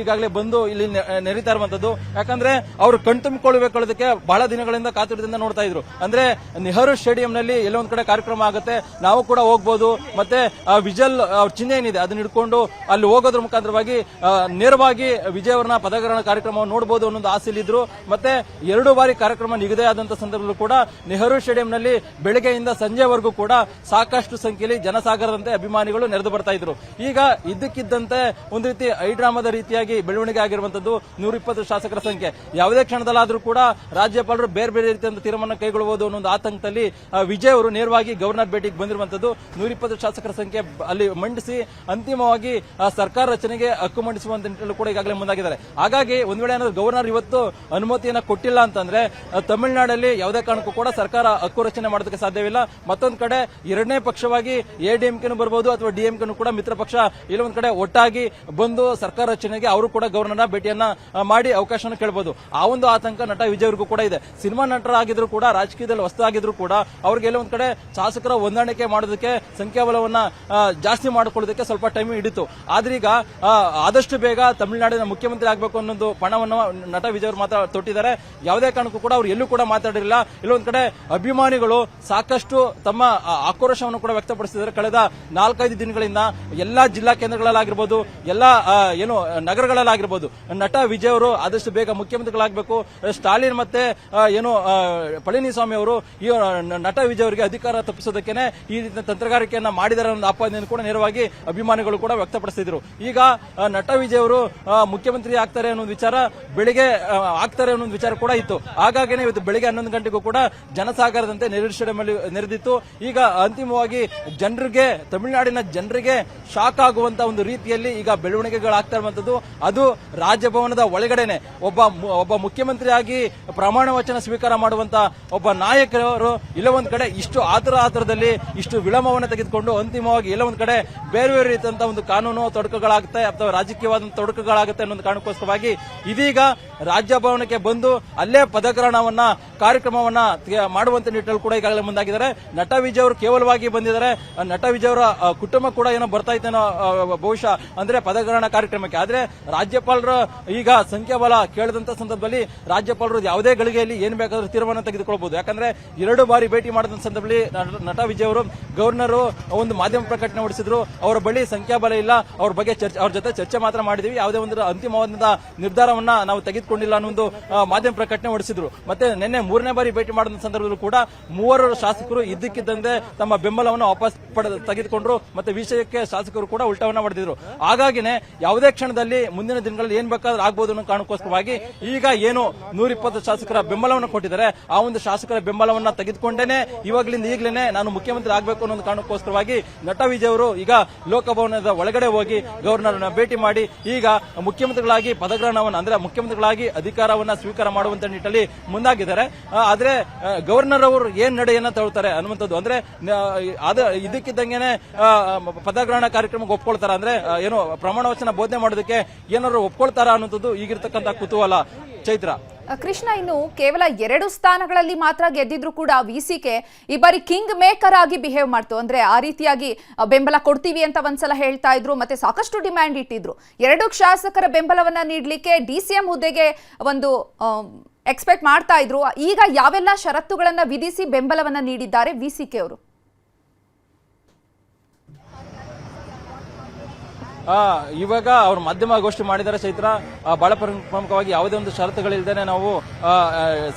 ಈಗಾಗಲೇ ಬಂದು ಇಲ್ಲಿ ನೆರೀತಾ ಇರುವಂತದ್ದು. ಯಾಕಂದ್ರೆ ಅವರು ಕಣ್ತುಂಬಿಕೊಳ್ಳಬೇಕೊಳ್ಳೋದಕ್ಕೆ ಬಹಳ ದಿನಗಳಿಂದ ಕಾತುರದಿಂದ ನೋಡ್ತಾ ಇದ್ರು. ಅಂದ್ರೆ ನೆಹರು ಸ್ಟೇಡಿಯಂನಲ್ಲಿ ಎಲ್ಲೊಂದ್ ಕಡೆ ಕಾರ್ಯಕ್ರಮ ಆಗುತ್ತೆ, ನಾವು ಕೂಡ ಹೋಗ್ಬೋದು, ಮತ್ತೆ ವಿಜಲ್ ಅವ್ರ ಚಿಹ್ನೆ ಏನಿದೆ ಅದನ್ನ ಹಿಡ್ಕೊಂಡು ಅಲ್ಲಿ ಹೋಗೋದ್ರ ಮುಖಾಂತರವಾಗಿ ನೇರವಾಗಿ ವಿಜಯ್ ಅವರನ್ನ ಪದಗ್ರಹಣ ಕಾರ್ಯಕ್ರಮವನ್ನು ನೋಡಬಹುದು ಅನ್ನೋ ಆಸೆಯಲ್ಲಿದ್ರು. ಮತ್ತೆ 2 ಬಾರಿ ಕಾರ್ಯಕ್ರಮ ನಿಗದಿಯಾದಂತಹ ಸಂದರ್ಭದಲ್ಲೂ ಕೂಡ ನೆಹರು ಸ್ಟೇಡಿಯಂನಲ್ಲಿ ಬೆಳಗ್ಗೆಯಿಂದ ಸಂಜೆವರೆಗೂ ಕೂಡ ಸಾಕಷ್ಟು ಸಂಖ್ಯೆಯಲ್ಲಿ ಜನಸಾಗರದಂತೆ ಅಭಿಮಾನಿಗಳು ನೆರೆದು ಬರ್ತಾ ಇದ್ರು. ಈಗ ಇದ್ದಕ್ಕಿದ್ದಂತೆ ಒಂದು ರೀತಿ ಐಡ್ರಾಮಾದ ರೀತಿಯಾಗಿ ಬೆಳವಣಿಗೆ ಆಗಿರುವಂತದ್ದು 120 ಶಾಸಕರ ಸಂಖ್ಯೆ. ಯಾವುದೇ ಕ್ಷಣದಲ್ಲಾದ್ರೂ ಕೂಡ ರಾಜ್ಯಪಾಲರು ಬೇರೆ ಬೇರೆ ರೀತಿಯ ತೀರ್ಮಾನ ಕೈಗೊಳ್ಳಬಹುದು ಅನ್ನೋ ಆತಂಕದಲ್ಲಿ ವಿಜಯ್ ಅವರು ನೇರವಾಗಿ ಗವರ್ನರ್ ಭೇಟಿಗೆ ಬಂದಿರುವಂತದ್ದು. 120 ಶಾಸಕರ ಸಂಖ್ಯೆ ಅಲ್ಲಿ ಮಂಡಿಸಿ ಅಂತಿಮವಾಗಿ ಸರ್ಕಾರ ರಚನೆಗೆ ಹಕ್ಕು ಮಂಡಿಸುವಂತ ನಿಟ್ಟಿನಲ್ಲಿ ಕೂಡ ಈಗಾಗಲೇ ಮುಂದಾಗಿದ್ದಾರೆ. ಹಾಗಾಗಿ ಒಂದ್ ವೇಳೆ ಏನಾದ್ರು ಗವರ್ನರ್ ಇವತ್ತು ಅನುಮತಿಯನ್ನ ಕೊಟ್ಟಿಲ್ಲ ಅಂತಂದ್ರೆ ತಮಿಳುನಾಡಲ್ಲಿ ಯಾವುದೇ ಕಾರಣಕ್ಕೂ ಕೂಡ ಸರ್ಕಾರ ಹಕ್ಕು ರಚನೆ ಮಾಡೋದಕ್ಕೆ ಸಾಧ್ಯವಿಲ್ಲ. ಮತ್ತೊಂದು ಕಡೆ ಎರಡನೇ ಪಕ್ಷವಾಗಿ ಎಡಿಎಂಕೆನೂ ಬರಬಹುದು ಅಥವಾ ಡಿಎಂಕೆನೂ ಕೂಡ ಮಿತ್ರ ಪಕ್ಷ ಇಲ್ಲ ಒಂದ್ ಕಡೆ ಒಟ್ಟಾಗಿ ಬಂದು ಸರ್ಕಾರ ರಚನೆಗೆ ಅವರು ಕೂಡ ಗವರ್ನರ್ನ ಭೇಟಿಯನ್ನ ಮಾಡಿ ಅವಕಾಶವನ್ನು ಕೇಳಬಹುದು. ಆ ಒಂದು ಆತಂಕ ನಟ ವಿಜಯ್ ಅವರಿಗೂ ಕೂಡ ಇದೆ. ಸಿನಿಮಾ ನಟರಾಗಿದ್ರು ಕೂಡ ರಾಜಕೀಯದಲ್ಲಿ ಹೊಸದಾಗಿದ್ರು ಕೂಡ ಅವ್ರಿಗೆ ಎಲ್ಲ ಒಂದ್ ಕಡೆ ಶಾಸಕರ ಹೊಂದಾಣಿಕೆ ಮಾಡೋದಕ್ಕೆ ಸಂಖ್ಯಾಬಲವನ್ನ ಜಾಸ್ತಿ ಮಾಡಿಕೊಳ್ಳೋದಕ್ಕೆ ಸ್ವಲ್ಪ ಟೈಮ್ ಹಿಡಿತು. ಆದ್ರೆ ಈಗ ಆದಷ್ಟು ಬೇಗ ತಮಿಳುನಾಡಿನ ಮುಖ್ಯಮಂತ್ರಿ ಆಗಬೇಕು ಅನ್ನೋದು ಪಣವನ್ನು ನಟ ವಿಜಯ್ ಅವರು ಮಾತ್ರ ತೊಟ್ಟಿದ್ದಾರೆ. ಯಾವುದೇ ಕಾರಣಕ್ಕೂ ಕೂಡ ಅವರು ಎಲ್ಲೂ ಕೂಡ ಮಾತಾಡಿರಲಿಲ್ಲ. ಇಲ್ಲೊಂದ್ ಕಡೆ ಅಭಿಮಾನಿಗಳು ಸಾಕಷ್ಟು ತಮ್ಮ ಆಕ್ರೋಶವನ್ನು ಕೂಡ ವ್ಯಕ್ತಪಡಿಸಿದ್ದಾರೆ. ಕಳೆದ 4-5 ದಿನಗಳಿಂದ ಎಲ್ಲಾ ಜಿಲ್ಲಾ ಕೇಂದ್ರಗಳಲ್ಲಾಗಿರ್ಬೋದು, ಎಲ್ಲಾ ನಗರಗಳಲ್ಲಾಗಿರ್ಬೋದು ನಟ ವಿಜಯ್ ಅವರು ಆದಷ್ಟು ಬೇಗ ಮುಖ್ಯಮಂತ್ರಿಗಳಾಗಬೇಕು, ಸ್ಟಾಲಿನ್ ಮತ್ತೆ ಪಳನಿಸ್ವಾಮಿ ಅವರು ಈ ನಟ ವಿಜಯ್ ಅವರಿಗೆ ಅಧಿಕಾರ ತಪ್ಪಿಸೋದಕ್ಕೆ ಈ ರೀತಿಯ ತಂತ್ರಗಾರಿಕೆಯನ್ನ ಮಾಡಿದ್ದಾರೆ ಅನ್ನೋ ಆಪಾದನೆಯನ್ನು ಕೂಡ ನೇರವಾಗಿ ಅಭಿಮಾನಿಗಳು ಕೂಡ ವ್ಯಕ್ತಪಡಿಸಿದ್ರು. ಈಗ ನಟ ವಿಜಯ್ ಅವರು ಮುಖ್ಯಮಂತ್ರಿ ಆಗ್ತಾರೆ ಅನ್ನೋ ವಿಚಾರ ಬೆಳಿಗ್ಗೆ ಆಗ್ತಾರೆ ಅನ್ನೋ ವಿಚಾರ ಕೂಡ ಇತ್ತು. ಹಾಗಾಗಿನೇ ಇವತ್ತು ಬೆಳಿಗ್ಗೆ 11 ಗಂಟೆಗೂ ಕೂಡ ಜನಸಾಗರದಂತೆ ನೆಹರು ಸ್ಟೇಡಿಯಂನಲ್ಲಿ ನೆರೆದಿತ್ತು. ಈಗ ಅಂತಿಮವಾಗಿ ಜನರಿಗೆ, ತಮಿಳುನಾಡಿನ ಜನರಿಗೆ ಶಾಕ್ ಆಗುವಂತ ಒಂದು ರೀತಿಯಲ್ಲಿ ಈಗ ಬೆಳವಣಿಗೆಗಳಾಗ್ತಾ ಇರುವಂತದ್ದು. ಅದು ರಾಜಭವನದ ಒಳಗಡೆನೆ ಒಬ್ಬ ಮುಖ್ಯಮಂತ್ರಿಯಾಗಿ ಪ್ರಮಾಣ ವಚನ ಸ್ವೀಕಾರ ಮಾಡುವಂತ ಒಬ್ಬ ನಾಯಕರು ಇಲ್ಲ ಒಂದ್ ಕಡೆ ಇಷ್ಟು ಆತರದಲ್ಲಿ ಇಷ್ಟು ವಿಳಂಬವನ್ನು ತೆಗೆದುಕೊಂಡು ಅಂತಿಮವಾಗಿ ಎಲ್ಲ ಒಂದ್ ಕಡೆ ಬೇರೆ ಬೇರೆ ರೀತಿಯಂತ ಒಂದು ಕಾನೂನು ತೊಡಕುಗಳಾಗುತ್ತೆ ಅಥವಾ ರಾಜಕೀಯವಾದ ತೊಡಕುಗಳಾಗುತ್ತೆ ಅನ್ನೋ ಕಾರಣಕ್ಕೋಸ್ಕರವಾಗಿ ಇದೀಗ ರಾಜಭವನಕ್ಕೆ ಬಂದು ಅಲ್ಲೇ ಪದಗ್ರಹಣವನ್ನ ಕಾರ್ಯಕ್ರಮವನ್ನ ಮಾಡುವಂತ ನಿಟ್ಟಿನಲ್ಲಿ ಕೂಡ ಈಗಾಗಲೇ ಮುಂದಾಗಿದ್ದಾರೆ. ನಟ ವಿಜಯ್ ಅವರು ಕೇವಲವಾಗಿ ಬಂದಿದ್ದಾರೆ. ನಟ ವಿಜಯ್ ಅವರ ಕುಟುಂಬ ಕೂಡ ಏನೋ ಬರ್ತಾ ಇತ್ತೇನೋ ಬಹುಶಃ ಅಂದ್ರೆ ಪದಗ್ರಹಣ ಕಾರ್ಯಕ್ರಮಕ್ಕೆ. ಆದ್ರೆ ರಾಜ್ಯಪಾಲರು ಈಗ ಸಂಖ್ಯಾಬಲ ಕೇಳಿದಂತ ಸಂದರ್ಭದಲ್ಲಿ ರಾಜ್ಯಪಾಲರು ಯಾವುದೇ ಗಳಿಗೆಯಲ್ಲಿ ಏನ್ ಬೇಕಾದ್ರೂ ತೀರ್ಮಾನ ತೆಗೆದುಕೊಳ್ಳಬಹುದು. ಯಾಕಂದ್ರೆ 2 ಬಾರಿ ಭೇಟಿ ಮಾಡಿದ ಸಂದರ್ಭದಲ್ಲಿ ನಟ ವಿಜಯ್ ಅವರು ಗವರ್ನರ್ ಒಂದು ಮಾಧ್ಯಮ ಪ್ರಕಟಣೆ ಹೊರಡಿಸಿದ್ರು. ಅವರ ಬಳಿ ಸಂಖ್ಯಾಬಲ ಇಲ್ಲ, ಅವ್ರ ಬಗ್ಗೆ ಅವ್ರ ಜೊತೆ ಚರ್ಚೆ ಮಾತ್ರ ಮಾಡಿದೀವಿ, ಯಾವುದೇ ಒಂದು ಅಂತಿಮವಾದ ನಿರ್ಧಾರವನ್ನ ನಾವು ತೆಗೆದುಕೊಂಡಿಲ್ಲ ಅನ್ನೋ ಮಾಧ್ಯಮ ಪ್ರಕಟಣೆ ಹೊರಡಿಸಿದ್ರು. ಮತ್ತೆ ನಿನ್ನೆ 3ನೇ ಬಾರಿ ಭೇಟಿ ಮಾಡಿದ ಸಂದರ್ಭದಲ್ಲೂ ಕೂಡ 3 ಶಾಸಕರು ಇದ್ದಕ್ಕಿದ್ದಂತೆ ತಮ್ಮ ಬೆಂಬಲವನ್ನು ವಾಪಸ್ ತೆಗೆದುಕೊಂಡ್ರು. ಮತ್ತೆ ವಿಷಯಕ್ಕೆ ಶಾಸಕರು ಕೂಡ ಉಲ್ಟವನ್ನ ಹೊಡೆದಿದ್ರು. ಹಾಗಾಗಿನೇ ಯಾವುದೇ ಕ್ಷಣದಲ್ಲಿ ಮುಂದಿನ ದಿನಗಳಲ್ಲಿ ಏನ್ ಬೇಕಾದ್ರೂ ಆಗ್ಬಹುದು ಅನ್ನೋ ಕಾರಣಕ್ಕೋಸ್ಕರವಾಗಿ ಈಗ ಏನು 120 ಶಾಸಕರ ಬೆಂಬಲವನ್ನು ಕೊಟ್ಟಿದ್ದಾರೆ, ಆ ಒಂದು ಶಾಸಕರ ಬೆಂಬಲವನ್ನ ತೆಗೆದುಕೊಂಡೇನೆ ಈಗಲಿಂದ ಈಗಲೇ ನಾನು ಮುಖ್ಯಮಂತ್ರಿ ಆಗಬೇಕು ಅನ್ನೋ ಕಾರಣಕ್ಕೋಸ್ಕರವಾಗಿ ನಟ ವಿಜಯ್ ಅವರು ಈಗ ಲೋಕಭವನದ ಒಳಗಡೆ ಹೋಗಿ ಗವರ್ನರ್ನ ಭೇಟಿ ಮಾಡಿ ಈಗ ಮುಖ್ಯಮಂತ್ರಿಗಳಾಗಿ ಪದಗ್ರಹಣವನ್ನು ಅಂದ್ರೆ ಮುಖ್ಯಮಂತ್ರಿಗಳಾಗಿ ಅಧಿಕಾರವನ್ನ ಸ್ವೀಕಾರ ಮಾಡುವಂತ ನಿಟ್ಟಿನಲ್ಲಿ ಮುಂದಾಗಿದ್ದಾರೆ. ಆದ್ರೆ ಗವರ್ನರ್ ಅವರು ಏನ್ ನಡೆಯನ್ನ ತಗೊಳ್ತಾರೆ ಅನ್ನುವಂಥದ್ದು ಅಂದ್ರೆ ಇದಕ್ಕಿದ್ದಂಗೆನೆ ಪದಗ್ರಹಣ ಕಾರ್ಯಕ್ರಮಕ್ಕೆ ಒಪ್ಕೊಳ್ತಾರ ಅಂದ್ರೆ ಏನು ಪ್ರಮಾಣ ವಚನ ಬೋಧನೆ ಮಾಡೋದಕ್ಕೆ ಏನಾದ್ರು ಒಪ್ಕೊಳ್ತಾರ ಅನ್ನೋದು ಈಗಿರ್ತಕ್ಕಂಥ ಕುತೂಹಲ. ಚೈತ್ರ, ಕೃಷ್ಣ, ಇನ್ನು ಕೇವಲ 2 ಸ್ಥಾನಗಳಲ್ಲಿ ಮಾತ್ರ ಗೆದ್ದಿದ್ರು ಕೂಡ ವಿಸಿಕೆ ಈ ಬಾರಿ ಕಿಂಗ್ ಮೇಕರ್ ಆಗಿ ಬಿಹೇವ್ ಮಾಡ್ತು. ಅಂದ್ರೆ ಆ ರೀತಿಯಾಗಿ ಬೆಂಬಲ ಕೊಡ್ತೀವಿ ಅಂತ ಒಂದ್ಸಲ ಹೇಳ್ತಾ ಇದ್ರು, ಮತ್ತೆ ಸಾಕಷ್ಟು ಡಿಮ್ಯಾಂಡ್ ಇಟ್ಟಿದ್ರು. 2 ಶಾಸಕರ ಬೆಂಬಲವನ್ನ ನೀಡಲಿಕ್ಕೆ ಡಿಸಿಎಂ ಹುದ್ದೆಗೆ ಒಂದು ಎಕ್ಸ್ಪೆಕ್ಟ್ ಮಾಡ್ತಾ ಇದ್ರು. ಈಗ ಯಾವೆಲ್ಲ ಷರತ್ತುಗಳನ್ನ ವಿಧಿಸಿ ಬೆಂಬಲವನ್ನ ನೀಡಿದ್ದಾರೆ ವಿಸಿಕೆ ಅವರು? ಇವಾಗ ಅವರು ಮಾಧ್ಯಮಗೋಷ್ಠಿ ಮಾಡಿದ್ದಾರೆ ಚೈತ್ರ. ಬಹಳ ಪ್ರಮುಖವಾಗಿ ಯಾವುದೇ ಒಂದು ಷರತ್ತುಗಳಿಲ್ಲದೆ ನಾವು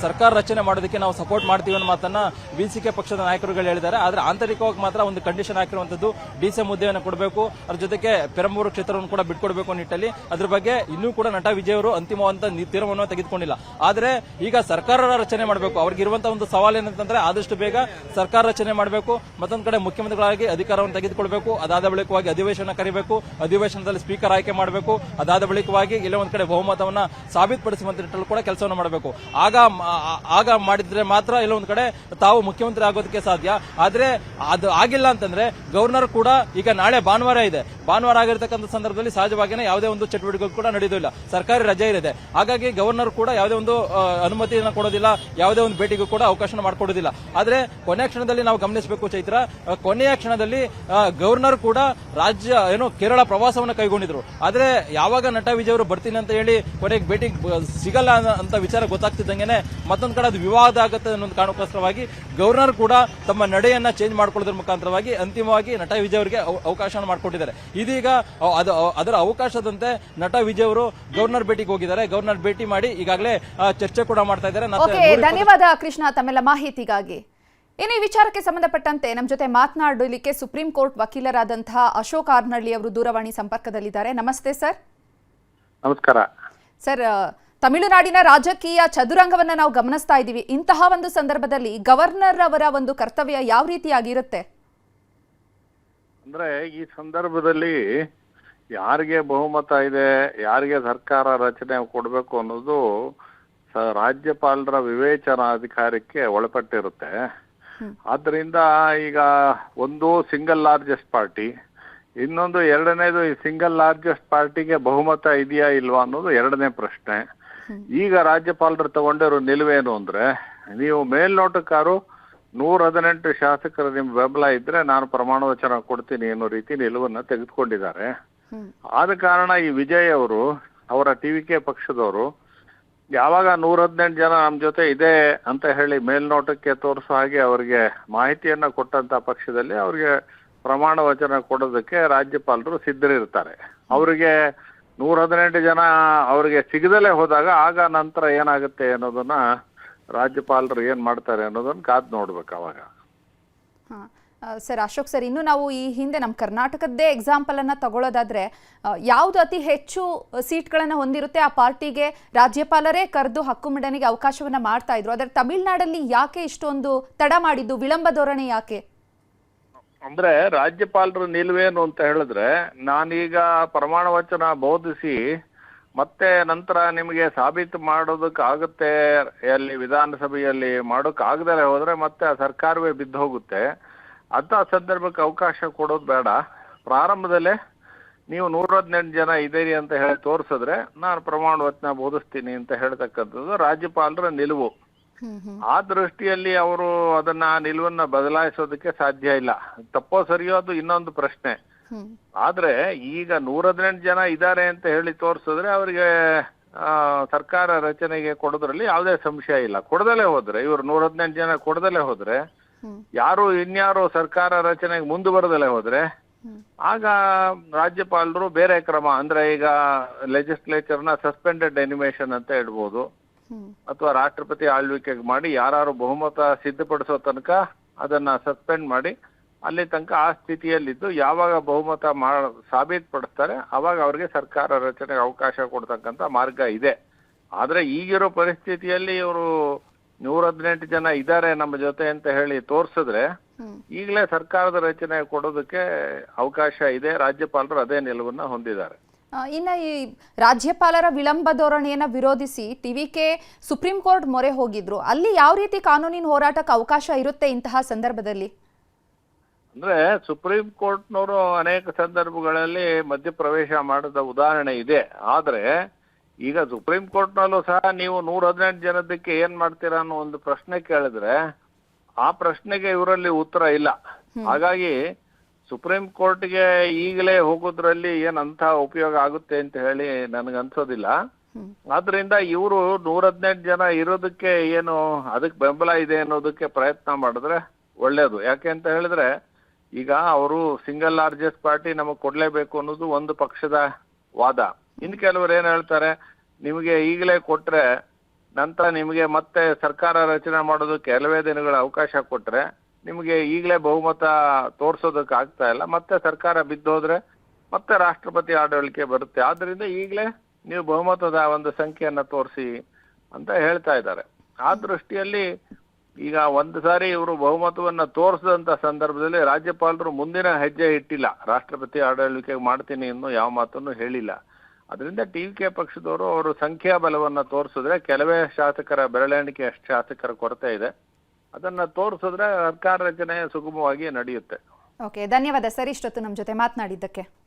ಸರ್ಕಾರ ರಚನೆ ಮಾಡೋದಕ್ಕೆ ನಾವು ಸಪೋರ್ಟ್ ಮಾಡ್ತೀವಿ ಅನ್ನೋ ಮಾತನ್ನ ಬಿಸಿಕೆ ಪಕ್ಷದ ನಾಯಕರುಗಳು ಹೇಳಿದ್ದಾರೆ. ಆದ್ರೆ ಆಂತರಿಕವಾಗಿ ಮಾತ್ರ ಒಂದು ಕಂಡೀಷನ್ ಹಾಕಿರುವಂತದ್ದು ಡಿಸಿಎಂ ಹುದ್ದೆಯನ್ನು ಕೊಡಬೇಕು, ಅದ್ರ ಜೊತೆಗೆ ಪೆರಂಬೂರು ಕ್ಷೇತ್ರವನ್ನು ಕೂಡ ಬಿಟ್ಕೊಡ್ಬೇಕು ನಿಟ್ಟಲ್ಲಿ. ಅದ್ರ ಬಗ್ಗೆ ಇನ್ನೂ ಕೂಡ ನಟ ವಿಜಯ್ ಅವರು ಅಂತಿಮವಾದ ತೀರ್ಮಾನವನ್ನು ತೆಗೆದುಕೊಂಡಿಲ್ಲ. ಆದ್ರೆ ಈಗ ಸರ್ಕಾರ ರಚನೆ ಮಾಡಬೇಕು. ಅವ್ರಿಗೆ ಇರುವಂತಹ ಒಂದು ಸವಾಲು ಏನಂತಂದ್ರೆ ಆದಷ್ಟು ಬೇಗ ಸರ್ಕಾರ ರಚನೆ ಮಾಡಬೇಕು, ಮತ್ತೊಂದು ಕಡೆ ಮುಖ್ಯಮಂತ್ರಿಗಳಾಗಿ ಅಧಿಕಾರವನ್ನು ತೆಗೆದುಕೊಳ್ಬೇಕು, ಅದಾದ ಬಳಿಕವಾಗಿ ಅಧಿವೇಶನ ಕರೆಯಬೇಕು, ಅಧಿವೇಶನದಲ್ಲಿ ಸ್ಪೀಕರ್ ಆಯ್ಕೆ ಮಾಡಬೇಕು, ಅದಾದ ಬಳಿಕವಾಗಿ ಇಲ್ಲ ಒಂದ್ ಕಡೆ ಬಹುಮತವನ್ನ ಸಾಬೀತುಪಡಿಸುವಂತ ನಿಟ್ಟಿನಲ್ಲಿ ಕೂಡ ಕೆಲಸವನ್ನು ಮಾಡಬೇಕು. ಆಗ ಮಾಡಿದ್ರೆ ಮಾತ್ರ ಇಲ್ಲ ಒಂದ್ ಕಡೆ ತಾವು ಮುಖ್ಯಮಂತ್ರಿ ಆಗೋದಕ್ಕೆ ಸಾಧ್ಯ. ಆದ್ರೆ ಅದು ಆಗಿಲ್ಲ ಅಂತಂದ್ರೆ ಗವರ್ನರ್ ಕೂಡ ಈಗ ನಾಳೆ ಭಾನುವಾರ ಇದೆ, ಭಾನುವಾರ ಆಗಿರ್ತಕ್ಕಂಥ ಸಂದರ್ಭದಲ್ಲಿ ಸಹಜವಾಗಿಯೇ ಯಾವುದೇ ಒಂದು ಚಟುವಟಿಕೆ ಕೂಡ ನಡೆಯೋದಿಲ್ಲ, ಸರ್ಕಾರಿ ರಜೆ ಇದೆ. ಹಾಗಾಗಿ ಗವರ್ನರ್ ಕೂಡ ಯಾವುದೇ ಒಂದು ಅನುಮತಿಯನ್ನು ಕೊಡೋದಿಲ್ಲ, ಯಾವುದೇ ಒಂದು ಭೇಟಿಗೂ ಕೂಡ ಅವಕಾಶ ಮಾಡಿಕೊಡೋದಿಲ್ಲ. ಆದ್ರೆ ಕೊನೆಯ ಕ್ಷಣದಲ್ಲಿ ನಾವು ಗಮನಿಸಬೇಕು ಚೈತ್ರ, ಕೊನೆಯ ಕ್ಷಣದಲ್ಲಿ ಗವರ್ನರ್ ಕೂಡ ರಾಜ್ಯ ಕೇರಳ ಪ್ರವಾಸ ಪ್ರವಾಸವನ್ನು ಕೈಗೊಂಡಿದ್ರು. ಆದ್ರೆ ಯಾವಾಗ ನಟ ವಿಜಯ್ ಅವರು ಬರ್ತೀನಿ ಅಂತ ಹೇಳಿ ಕೊನೆಗೆ ಭೇಟಿ ಸಿಗಲ್ಲ ಅಂತ ವಿಚಾರ ಗೊತ್ತಾಗ್ತಿದ್ದಂಗೆನೆ ಮತ್ತೊಂದ್ ಕಡೆ ಅದು ವಿವಾದ ಆಗುತ್ತೆ ಅನ್ನೋ ಕಾರಣಕ್ಕೋಸ್ಕರವಾಗಿ ಗವರ್ನರ್ ಕೂಡ ತಮ್ಮ ನಡೆಯನ್ನ ಚೇಂಜ್ ಮಾಡ್ಕೊಳ್ಳೋದ್ರ ಮುಖಾಂತರವಾಗಿ ಅಂತಿಮವಾಗಿ ನಟ ವಿಜಯ್ ಅವರಿಗೆ ಅವಕಾಶವನ್ನು ಮಾಡಿಕೊಟ್ಟಿದ್ದಾರೆ. ಇದೀಗ ಅದರ ಅವಕಾಶದಂತೆ ನಟ ವಿಜಯ್ ಅವರು ಗವರ್ನರ್ ಭೇಟಿಗೆ ಹೋಗಿದ್ದಾರೆ. ಗವರ್ನರ್ ಭೇಟಿ ಮಾಡಿ ಈಗಾಗಲೇ ಚರ್ಚೆ ಕೂಡ ಮಾಡ್ತಾ ಇದ್ದಾರೆ. ಧನ್ಯವಾದ ಕೃಷ್ಣ ತಮ್ಮೆಲ್ಲ ಮಾಹಿತಿಗಾಗಿ. ಇನ್ನು ಈ ವಿಚಾರಕ್ಕೆ ಸಂಬಂಧಪಟ್ಟಂತೆ ನಮ್ಮ ಜೊತೆ ಮಾತನಾಡಲಿಕ್ಕೆ ಸುಪ್ರೀಂ ಕೋರ್ಟ್ ವಕೀಲರಾದಂತಹ ಅಶೋಕ್ ಆರ್ನಳ್ಳಿ ಅವರು ದೂರವಾಣಿ ಸಂಪರ್ಕದಲ್ಲಿದ್ದಾರೆ. ನಮಸ್ತೆ ಸರ್. ನಮಸ್ಕಾರ ಸರ್, ತಮಿಳುನಾಡಿನ ರಾಜಕೀಯ ಚದುರಂಗವನ್ನ ನಾವು ಗಮನಿಸ್ತಾ ಇದ್ದೀವಿ. ಇಂತಹ ಒಂದು ಸಂದರ್ಭದಲ್ಲಿ ಗವರ್ನರ್ ಅವರ ಒಂದು ಕರ್ತವ್ಯ ಯಾವ ರೀತಿಯಾಗಿರುತ್ತೆ? ಅಂದ್ರೆ ಈ ಸಂದರ್ಭದಲ್ಲಿ ಯಾರಿಗೆ ಬಹುಮತ ಇದೆ, ಯಾರಿಗೆ ಸರ್ಕಾರ ರಚನೆ ಕೊಡಬೇಕು ಅನ್ನೋದು ರಾಜ್ಯಪಾಲರ ವಿವೇಚನಾಧಿಕಾರಕ್ಕೆ ಒಳಪಟ್ಟಿರುತ್ತೆ. ಆದ್ರಿಂದ ಈಗ ಒಂದು ಸಿಂಗಲ್ ಲಾರ್ಜೆಸ್ಟ್ ಪಾರ್ಟಿ, ಇನ್ನೊಂದು ಎರಡನೇದು ಈ ಸಿಂಗಲ್ ಲಾರ್ಜೆಸ್ಟ್ ಪಾರ್ಟಿಗೆ ಬಹುಮತ ಇದೆಯಾ ಇಲ್ವಾ ಅನ್ನೋದು ಎರಡನೇ ಪ್ರಶ್ನೆ. ಈಗ ರಾಜ್ಯಪಾಲರು ತಗೊಂಡಿರೋ ನಿಲುವೇನು ಅಂದ್ರೆ, ನೀವು ಮೇಲ್ನೋಟಕ್ಕಾರು 118 ಶಾಸಕರು ನಿಮ್ ಬೆಂಬಲ ಇದ್ರೆ ನಾನು ಪ್ರಮಾಣ ವಚನ ಕೊಡ್ತೀನಿ ಅನ್ನೋ ರೀತಿ ನಿಲುವನ್ನ ತೆಗೆದುಕೊಂಡಿದ್ದಾರೆ. ಆದ ಕಾರಣ ಈ ವಿಜಯ್ ಅವರು, ಅವರ ಟಿವಿಕೆ ಪಕ್ಷದವರು ಯಾವಾಗ 118 ಜನ ನಮ್ಮ ಜೊತೆ ಇದೆ ಅಂತ ಹೇಳಿ ಮೇಲ್ನೋಟಕ್ಕೆ ತೋರಿಸೋ ಹಾಗೆ ಅವರಿಗೆ ಮಾಹಿತಿಯನ್ನ ಕೊಟ್ಟಂತ ಪಕ್ಷದಲ್ಲಿ ಅವ್ರಿಗೆ ಪ್ರಮಾಣ ವಚನ ಕೊಡೋದಕ್ಕೆ ರಾಜ್ಯಪಾಲರು ಸಿದ್ಧರಿರ್ತಾರೆ. ಅವರಿಗೆ 118 ಜನ ಅವರಿಗೆ ಸಿಗದಲೇ ಹೋದಾಗ ಆಗ ನಂತರ ಏನಾಗುತ್ತೆ ಅನ್ನೋದನ್ನ ರಾಜ್ಯಪಾಲರು ಏನ್ ಮಾಡ್ತಾರೆ ಅನ್ನೋದನ್ನ ಕಾದ್ ನೋಡ್ಬೇಕು ಅವಾಗ. ಸರ್ ಅಶೋಕ್ ಸರ್, ಇನ್ನು ನಾವು ಈ ಹಿಂದೆ ನಮ್ಮ ಕರ್ನಾಟಕದ್ದೇ ಎಕ್ಸಾಂಪಲ್ ಅನ್ನ ತಗೊಳ್ಳೋದಾದ್ರೆ ಯಾವ್ದು ಅತಿ ಹೆಚ್ಚು ಸೀಟ್ಗಳನ್ನ ಹೊಂದಿರುತ್ತೆ ಆ ಪಾರ್ಟಿಗೆ ರಾಜ್ಯಪಾಲರೇ ಕರೆದು ಹಕ್ಕು ಮಂಡನೆಗೆ ಅವಕಾಶವನ್ನ ಮಾಡ್ತಾ ಇದ್ರು. ಆದರೆ ತಮಿಳುನಾಡಲ್ಲಿ ಯಾಕೆ ಇಷ್ಟೊಂದು ತಡ ಮಾಡಿದ್ದು, ವಿಳಂಬ ಧೋರಣೆ ಯಾಕೆ? ಅಂದ್ರೆ ರಾಜ್ಯಪಾಲರ ನಿಲುವೇನು ಅಂತ ಹೇಳಿದ್ರೆ, ನಾನೀಗ ಪ್ರಮಾಣ ವಚನ ಬೋಧಿಸಿ ಮತ್ತೆ ನಂತರ ನಿಮಗೆ ಸಾಬೀತು ಮಾಡೋದಕ್ಕೆ ಆಗುತ್ತೆ ಅಲ್ಲಿ ವಿಧಾನಸಭೆಯಲ್ಲಿ ಮಾಡೋಕ್ ಆಗದಲ್ಲೇ ಹೋದ್ರೆ ಮತ್ತೆ ಸರ್ಕಾರವೇ ಬಿದ್ದು ಹೋಗುತ್ತೆ. ಅಂತ ಸಂದರ್ಭಕ್ಕೆ ಅವಕಾಶ ಕೊಡೋದು ಬೇಡ. ಪ್ರಾರಂಭದಲ್ಲೇ ನೀವು 118 ಜನ ಇದ್ದೀರಿ ಅಂತ ಹೇಳಿ ತೋರಿಸಿದ್ರೆ ನಾನು ಪ್ರಮಾಣ ವಚನ ಬೋಧಿಸ್ತೀನಿ ಅಂತ ಹೇಳ್ತಕ್ಕಂಥದ್ದು ರಾಜ್ಯಪಾಲರ ನಿಲುವು. ಆ ದೃಷ್ಟಿಯಲ್ಲಿ ಅವರು ಅದನ್ನ ನಿಲುವನ್ನ ಬದಲಾಯಿಸೋದಕ್ಕೆ ಸಾಧ್ಯ ಇಲ್ಲ. ತಪ್ಪೋ ಸರಿಯೋ ಅದು ಇನ್ನೊಂದು ಪ್ರಶ್ನೆ. ಆದ್ರೆ ಈಗ 118 ಜನ ಇದ್ದಾರೆ ಅಂತ ಹೇಳಿ ತೋರಿಸಿದ್ರೆ ಅವರಿಗೆ ಸರ್ಕಾರ ರಚನೆಗೆ ಕೊಡೋದ್ರಲ್ಲಿ ಯಾವುದೇ ಸಂಶಯ ಇಲ್ಲ. ಕೊಡದಲ್ಲೇ ಹೋದ್ರೆ, ಇವರು 118 ಜನ ಕೊಡದಲ್ಲೇ ಹೋದ್ರೆ, ಯಾರು ಇನ್ಯಾರು ಸರ್ಕಾರ ರಚನೆಗೆ ಮುಂದುವರೆದಲ್ಲೇ ಹೋದ್ರೆ ಆಗ ರಾಜ್ಯಪಾಲರು ಬೇರೆ ಕ್ರಮ, ಅಂದ್ರೆ ಈಗ ಲೆಜಿಸ್ಲೇಚರ್ನ ಸಸ್ಪೆಂಡೆಡ್ ಅನಿಮೇಷನ್ ಅಂತ ಹೇಳ್ಬೋದು, ಅಥವಾ ರಾಷ್ಟ್ರಪತಿ ಆಳ್ವಿಕೆಗೆ ಮಾಡಿ ಯಾರು ಬಹುಮತ ಸಿದ್ಧಪಡಿಸೋ ತನಕ ಅದನ್ನ ಸಸ್ಪೆಂಡ್ ಮಾಡಿ ಅಲ್ಲಿ ತನಕ ಆ ಸ್ಥಿತಿಯಲ್ಲಿದ್ದು ಯಾವಾಗ ಬಹುಮತ ಸಾಬೀತುಪಡಿಸ್ತಾರೆ ಅವಾಗ ಅವ್ರಿಗೆ ಸರ್ಕಾರ ರಚನೆಗೆ ಅವಕಾಶ ಕೊಡ್ತಕ್ಕಂಥ ಮಾರ್ಗ ಇದೆ. ಆದ್ರೆ ಈಗಿರೋ ಪರಿಸ್ಥಿತಿಯಲ್ಲಿ ಇವರು 118 ಜನ ಇದ್ದಾರೆ ನಮ್ಮ ಜೊತೆ ಅಂತ ಹೇಳಿ ತೋರ್ಸಿದ್ರೆ ಈಗಲೇ ಸರ್ಕಾರದ ರಚನೆ ಕೊಡೋದಕ್ಕೆ ಅವಕಾಶ ಇದೆ. ರಾಜ್ಯಪಾಲರು ಅದೇ ನಿಲುವನ್ನ ಹೊಂದಿದ್ದಾರೆ. ಇನ್ನು ಈ ರಾಜ್ಯಪಾಲರ ವಿಳಂಬ ಧೋರಣೆಯನ್ನ ವಿರೋಧಿಸಿ ಟಿವಿಕೆ ಸುಪ್ರೀಂ ಕೋರ್ಟ್ ಮೊರೆ ಹೋಗಿದ್ರು. ಅಲ್ಲಿ ಯಾವ ರೀತಿ ಕಾನೂನಿನ ಹೋರಾಟಕ್ಕೆ ಅವಕಾಶ ಇರುತ್ತೆ ಇಂತಹ ಸಂದರ್ಭದಲ್ಲಿ? ಅಂದ್ರೆ ಸುಪ್ರೀಂ ಕೋರ್ಟ್ನವರು ಅನೇಕ ಸಂದರ್ಭಗಳಲ್ಲಿ ಮಧ್ಯಪ್ರವೇಶ ಮಾಡಿದ ಉದಾಹರಣೆ ಇದೆ. ಆದ್ರೆ ಈಗ ಸುಪ್ರೀಂ ಕೋರ್ಟ್ನಲ್ಲೂ ಸಹ ನೀವು 118 ಜನದಕ್ಕೆ ಏನ್ ಮಾಡ್ತೀರಾ ಅನ್ನೋ ಒಂದು ಪ್ರಶ್ನೆ ಕೇಳಿದ್ರೆ ಆ ಪ್ರಶ್ನೆಗೆ ಇವರಲ್ಲಿ ಉತ್ತರ ಇಲ್ಲ. ಹಾಗಾಗಿ ಸುಪ್ರೀಂ ಕೋರ್ಟ್ಗೆ ಈಗಲೇ ಹೋಗೋದ್ರಲ್ಲಿ ಏನಂತ ಉಪಯೋಗ ಆಗುತ್ತೆ ಅಂತ ಹೇಳಿ ನನಗನ್ಸೋದಿಲ್ಲ. ಆದ್ರಿಂದ ಇವರು 118 ಜನ ಇರೋದಕ್ಕೆ ಏನು ಅದಕ್ಕೆ ಬೆಂಬಲ ಇದೆ ಅನ್ನೋದಕ್ಕೆ ಪ್ರಯತ್ನ ಮಾಡಿದ್ರೆ ಒಳ್ಳೇದು. ಯಾಕೆ ಅಂತ ಹೇಳಿದ್ರೆ ಈಗ ಅವರು ಸಿಂಗಲ್ ಲಾರ್ಜೆಸ್ಟ್ ಪಾರ್ಟಿ ನಮಗ್ ಕೊಡ್ಲೇಬೇಕು ಅನ್ನೋದು ಒಂದು ಪಕ್ಷದ ವಾದ. ಇನ್ನು ಕೆಲವರು ಏನ್ ಹೇಳ್ತಾರೆ, ನಿಮಗೆ ಈಗಲೇ ಕೊಟ್ರೆ ನಂತರ ನಿಮಗೆ ಮತ್ತೆ ಸರ್ಕಾರ ರಚನೆ ಮಾಡೋದಕ್ಕೆ ಕೆಲವೇ ದಿನಗಳ ಅವಕಾಶ ಕೊಟ್ರೆ ನಿಮಗೆ ಈಗಲೇ ಬಹುಮತ ತೋರ್ಸೋದಕ್ಕೆ ಆಗ್ತಾ ಇಲ್ಲ, ಮತ್ತೆ ಸರ್ಕಾರ ಬಿದ್ದೋದ್ರೆ ಮತ್ತೆ ರಾಷ್ಟ್ರಪತಿ ಆಡಳಿಕೆ ಬರುತ್ತೆ. ಆದ್ರಿಂದ ಈಗಲೇ ನೀವು ಬಹುಮತದ ಒಂದು ಸಂಖ್ಯೆಯನ್ನ ತೋರಿಸಿ ಅಂತ ಹೇಳ್ತಾ ಇದ್ದಾರೆ. ಆ ದೃಷ್ಟಿಯಲ್ಲಿ ಈಗ ಒಂದು ಸಾರಿ ಇವರು ಬಹುಮತವನ್ನ ತೋರಿಸಿದಂತ ಸಂದರ್ಭದಲ್ಲಿ ರಾಜ್ಯಪಾಲರು ಮುಂದಿನ ಹೆಜ್ಜೆ ಇಟ್ಟಿಲ್ಲ. ರಾಷ್ಟ್ರಪತಿ ಆಡಳಿಕೆ ಮಾಡ್ತೀನಿ ಇನ್ನು ಯಾವ ಮಾತನ್ನು ಹೇಳಿಲ್ಲ. ಅದರಿಂದ ಟಿವಿಕೆ ಪಕ್ಷದವರು ಅವರು ಸಂಖ್ಯಾ ಬಲವನ್ನ ತೋರಿಸಿದ್ರೆ, ಕೆಲವೇ ಶಾಸಕರ ಬೆರಳೆಣಿಕೆ ಅಷ್ಟು ಶಾಸಕರ ಕೊರತೆ ಇದೆ, ಅದನ್ನ ತೋರಿಸಿದ್ರೆ ಸರ್ಕಾರ ರಚನೆ ಸುಗಮವಾಗಿ ನಡೆಯುತ್ತೆ. ಓಕೆ, ಧನ್ಯವಾದ ಸರ್ ಇಷ್ಟೊತ್ತು ನಮ್ಮ ಜೊತೆ ಮಾತನಾಡಿದ್ದಕ್ಕೆ.